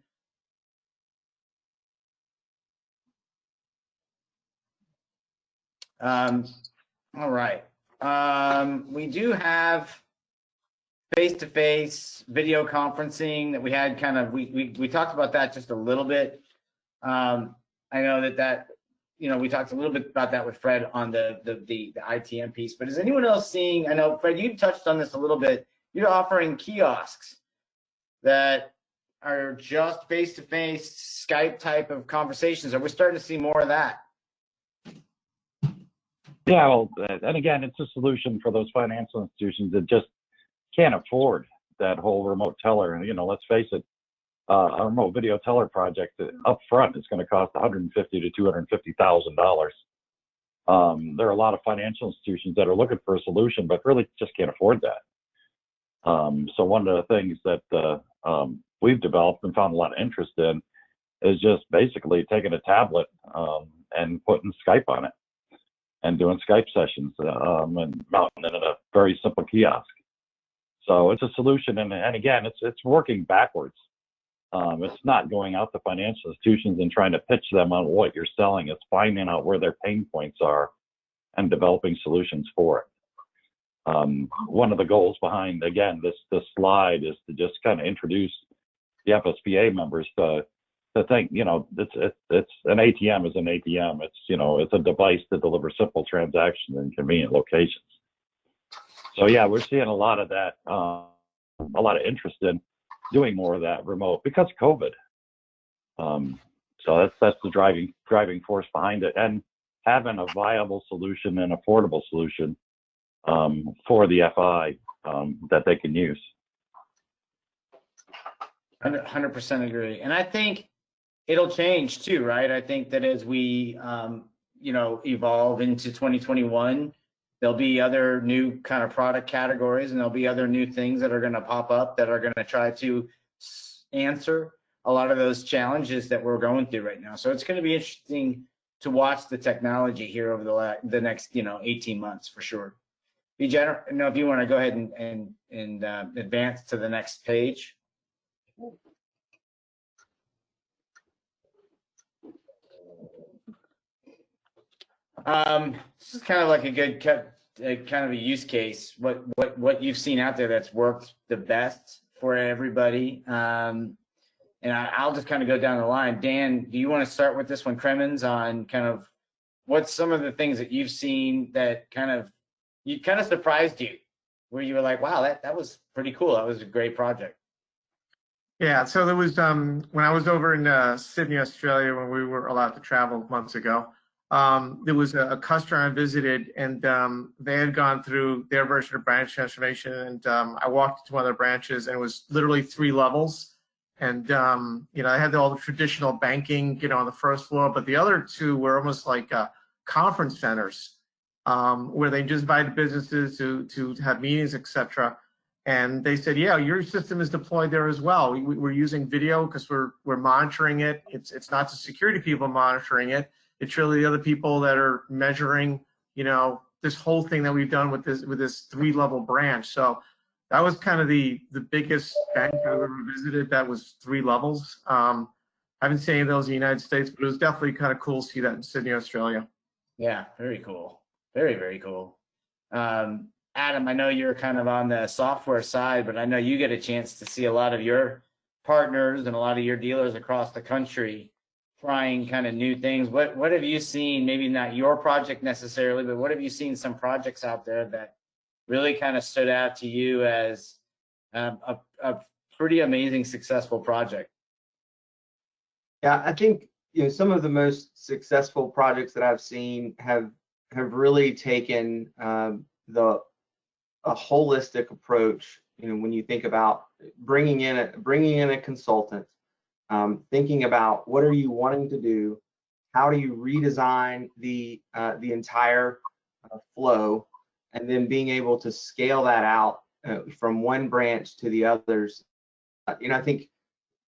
All right. We do have face-to-face video conferencing that we had kind of, we talked about that just a little bit. I know that, you know, we talked a little bit about that with Fred on the ITM piece, but is anyone else seeing, I know, Fred, you touched on this a little bit, you're offering kiosks that are just face-to-face Skype type of conversations. Are we starting to see more of that? Yeah, well, and again, it's a solution for those financial institutions that just can't afford that whole remote teller. You know, let's face it, a remote video teller project up front is going to cost $150,000 to $250,000. There are a lot of financial institutions that are looking for a solution, but really just can't afford that. So one of the things that we've developed and found a lot of interest in is just basically taking a tablet and putting Skype on it and doing Skype sessions and mounting it in a very simple kiosk. So it's a solution, and again, it's working backwards. It's not going out to financial institutions and trying to pitch them on what you're selling. It's finding out where their pain points are and developing solutions for it. One of the goals behind, again, this slide is to just kind of introduce the FSPA members to think, you know, it's an ATM is an ATM. It's, you know, it's a device to deliver simple transactions in convenient locations. So yeah, we're seeing a lot of that, a lot of interest in doing more of that remote because of COVID. So that's the driving force behind it, and having a viable solution and affordable solution for the FI that they can use. 100% agree. And I think it'll change too, right? I think that as we, you know, evolve into 2021, there'll be other new kind of product categories, and there'll be other new things that are going to pop up that are going to try to answer a lot of those challenges that we're going through right now. So it's going to be interesting to watch the technology here over the next, you know, 18 months for sure. No, if you want to go ahead and advance to the next page. This is kind of like a good kind of a use case. What you've seen out there that's worked the best for everybody. And I'll just kind of go down the line. Dan, do you want to start with this one, Cremins, on kind of what's some of the things that you've seen that kind of surprised you, where you were like, wow, that was pretty cool. That was a great project. Yeah, so there was when I was over in Sydney, Australia, when we were allowed to travel months ago, there was a customer I visited, and they had gone through their version of branch transformation, and I walked to one of their branches, and it was literally 3 levels, and I had all the traditional banking, on the first floor, but the other 2 were almost like conference centers, where they just invited businesses to have meetings, etc. And they said, yeah, your system is deployed there as well. We're using video because we're monitoring it. It's not the security people monitoring it. It's really the other people that are measuring, this whole thing that we've done with this 3-level branch. So that was kind of the biggest bank I've ever visited. That was 3 levels. I haven't seen any of those in the United States, but it was definitely kind of cool to see that in Sydney, Australia. Yeah, very cool. Very, very cool. Adam, I know you're kind of on the software side, but I know you get a chance to see a lot of your partners and a lot of your dealers across the country trying kind of new things. What have you seen, maybe not your project necessarily, but what have you seen some projects out there that really kind of stood out to you as a pretty amazing, successful project? Yeah, I think some of the most successful projects that I've seen have really taken a holistic approach. When you think about bringing in a consultant, thinking about what are you wanting to do, how do you redesign the entire flow, and then being able to scale that out from one branch to the others. I think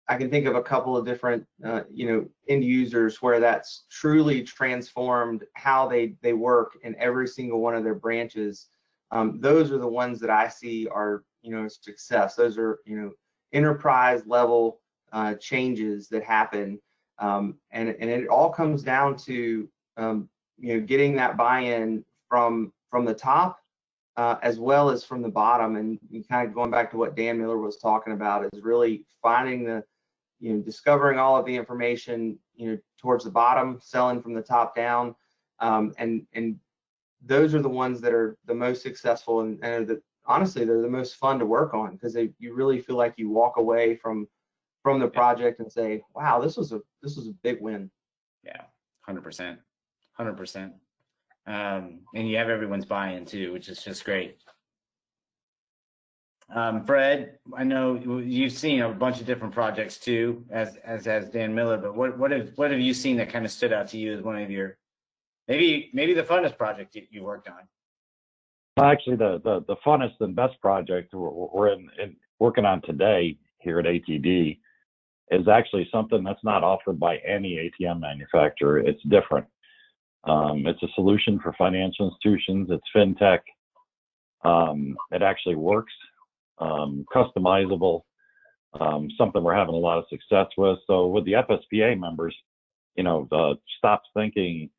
I can think of a couple of different end users where that's truly transformed how they work in every single one of their branches. Those are the ones that I see are success. Those are enterprise level changes that happen, and it all comes down to getting that buy-in from the top as well as from the bottom. And kind of going back to what Dan Miller was talking about, is really finding discovering all of the information towards the bottom, selling from the top down, and those are the ones that are the most successful, and honestly they're the most fun to work on, because you really feel like you walk away from the project and say, wow, this was a big win. Yeah, 100%. And you have everyone's buy-in too, which is just great. Fred, I know you've seen a bunch of different projects too, as has Dan Miller, but what have you seen that kind of stood out to you as one of your maybe the funnest project you worked on? Actually, the funnest and best project we're working on today here at ATD is actually something that's not offered by any ATM manufacturer. It's different. It's a solution for financial institutions. It's fintech. It actually works. Customizable. Something we're having a lot of success with. So with the FSPA members, stop thinking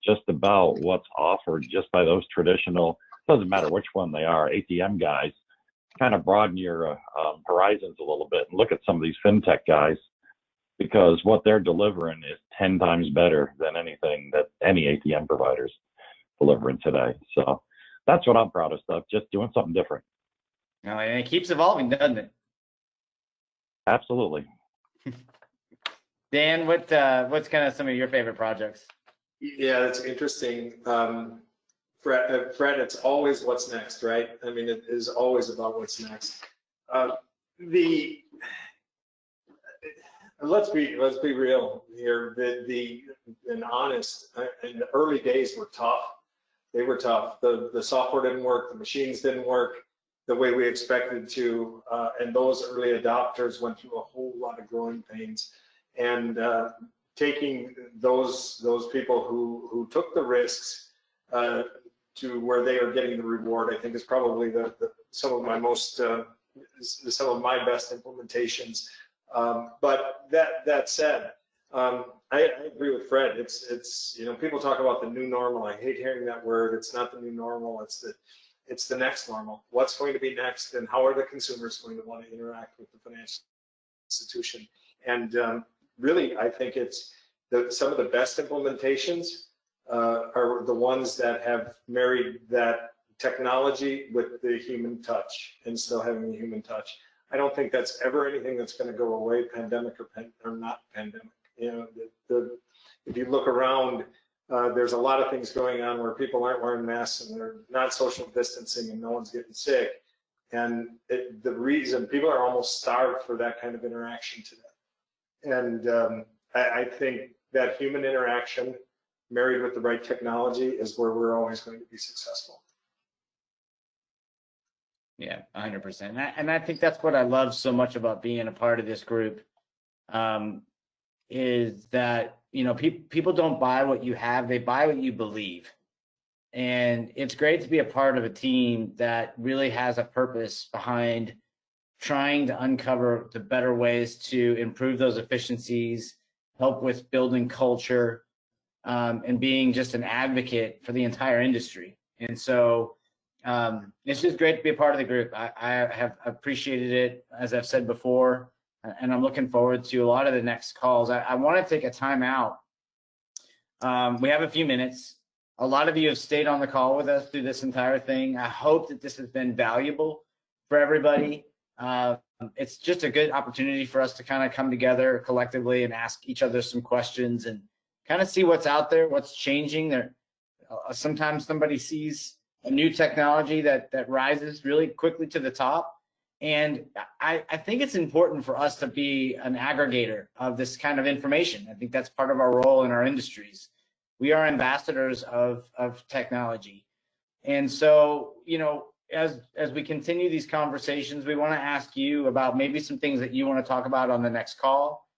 just about what's offered just by those traditional, doesn't matter which one they are, ATM guys. Kind of broaden your horizons a little bit and look at some of these fintech guys, because what they're delivering is 10 times better than anything that any ATM provider's delivering today. So that's what I'm proud of, stuff, just doing something different. And it keeps evolving, doesn't it? Absolutely. Dan, what's kind of some of your favorite projects? Yeah, that's interesting. Fred, it's always what's next, right? I mean, it is always about what's next. Let's be real here. And honest. In the early days were tough. They were tough. The software didn't work. The machines didn't work the way we expected to. And those early adopters went through a whole lot of growing pains. And taking those people who took the risks, to where they are getting the reward, I think is probably some of my most some of my best implementations. But that said, I agree with Fred. It's people talk about the new normal. I hate hearing that word. It's not the new normal. It's the next normal. What's going to be next, and how are the consumers going to want to interact with the financial institution? And really, I think it's some of the best implementations are the ones that have married that technology with the human touch and still having the human touch. I don't think that's ever anything that's going to go away, pandemic or not pandemic. If you look around, there's a lot of things going on where people aren't wearing masks and they're not social distancing and no one's getting sick. And the reason people are almost starved for that kind of interaction today. And I think that human interaction married with the right technology is where we're always going to be successful. Yeah, 100%. And I think that's what I love so much about being a part of this group, is that, people don't buy what you have, they buy what you believe. And it's great to be a part of a team that really has a purpose behind trying to uncover the better ways to improve those efficiencies, help with building culture, and being just an advocate for the entire industry. And so it's just great to be a part of the group. I have appreciated it, as I've said before, and I'm looking forward to a lot of the next calls. I want to take a time out. We have a few minutes. A lot of you have stayed on the call with us through this entire thing. I hope that this has been valuable for everybody. It's just a good opportunity for us to kind of come together collectively and ask each other some questions and kind of see what's out there, what's changing. Sometimes somebody sees a new technology that rises really quickly to the top. And I think it's important for us to be an aggregator of this kind of information. I think that's part of our role in our industries. We are ambassadors of technology. And so, as we continue these conversations, we want to ask you about maybe some things that you want to talk about on the next call.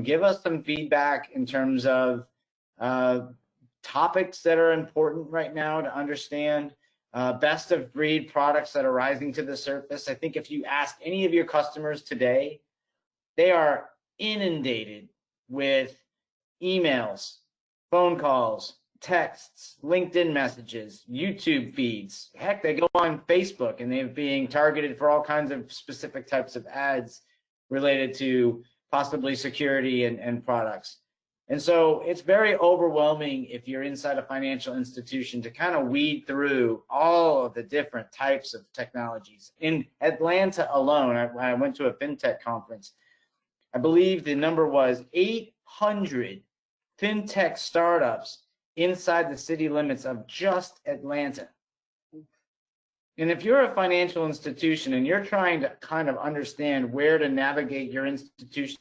Give us some feedback in terms of topics that are important right now to understand, best of breed products that are rising to the surface. I think if you ask any of your customers today, they are inundated with emails, phone calls, texts, LinkedIn messages, YouTube feeds. Heck, they go on Facebook and they're being targeted for all kinds of specific types of ads related to possibly security and products. And so it's very overwhelming if you're inside a financial institution to kind of weed through all of the different types of technologies. In Atlanta alone, I went to a FinTech conference. I believe the number was 800 FinTech startups inside the city limits of just Atlanta. And if you're a financial institution and you're trying to kind of understand where to navigate your institution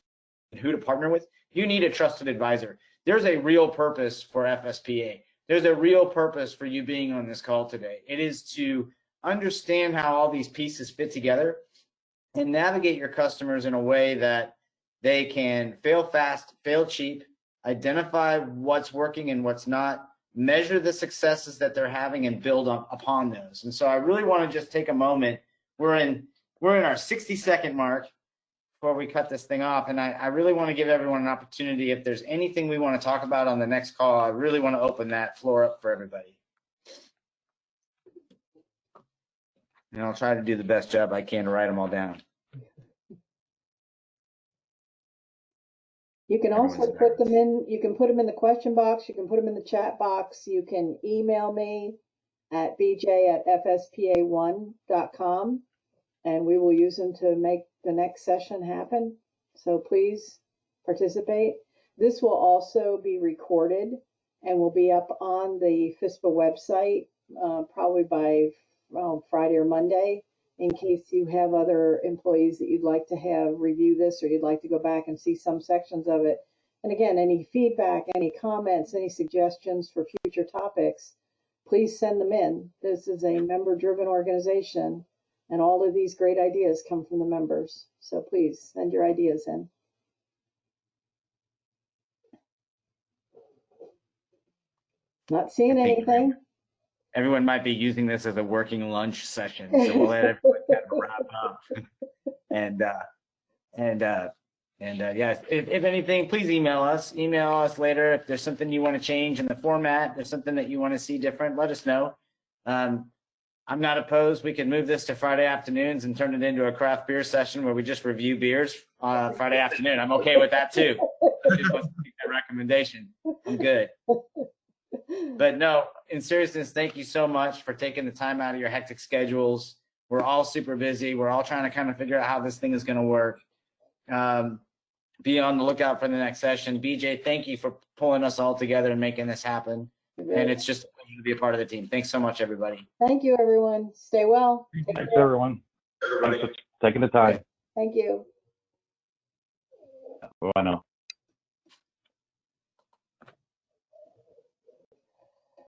and who to partner with, you need a trusted advisor. There's a real purpose for FSPA. There's a real purpose for you being on this call today. It is to understand how all these pieces fit together and navigate your customers in a way that they can fail fast, fail cheap, identify what's working and what's not, measure the successes that they're having, and build upon those. And so I really want to just take a moment. We're in our 60-second mark before we cut this thing off, and I really want to give everyone an opportunity. If there's anything we want to talk about on the next call, I really want to open that floor up for everybody. And I'll try to do the best job I can to write them all down. You can also put them in, you can put them in the question box, you can put them in the chat box, you can email me at bj@fspa1.com, and we will use them to make the next session happen. So please participate. This will also be recorded and will be up on the FSPA website probably by Friday or Monday, in case you have other employees that you'd like to have review this, or you'd like to go back and see some sections of it. And again, any feedback, any comments, any suggestions for future topics, please send them in. This is a member-driven organization, and all of these great ideas come from the members. So please send your ideas in. Not seeing anything. everyone might be using this as a working lunch session. So we'll let everyone kind of wrap up. Yes, if anything, please email us. Email us later if there's something you want to change in the format. If there's something that you want to see different, let us know. I'm not opposed. We can move this to Friday afternoons and turn it into a craft beer session where we just review beers Friday afternoon. I'm okay with that too. I just want to make that recommendation. I'm good. But no, in seriousness, thank you so much for taking the time out of your hectic schedules. We're all super busy. We're all trying to kind of figure out how this thing is going to work. Be on the lookout for the next session. BJ, thank you for pulling us all together and making this happen. And it's just a pleasure to be a part of the team. Thanks so much, everybody. Thank you, everyone. Stay well. Take Thanks, care. everyone. Thanks for taking the time. Thank you. Bye now.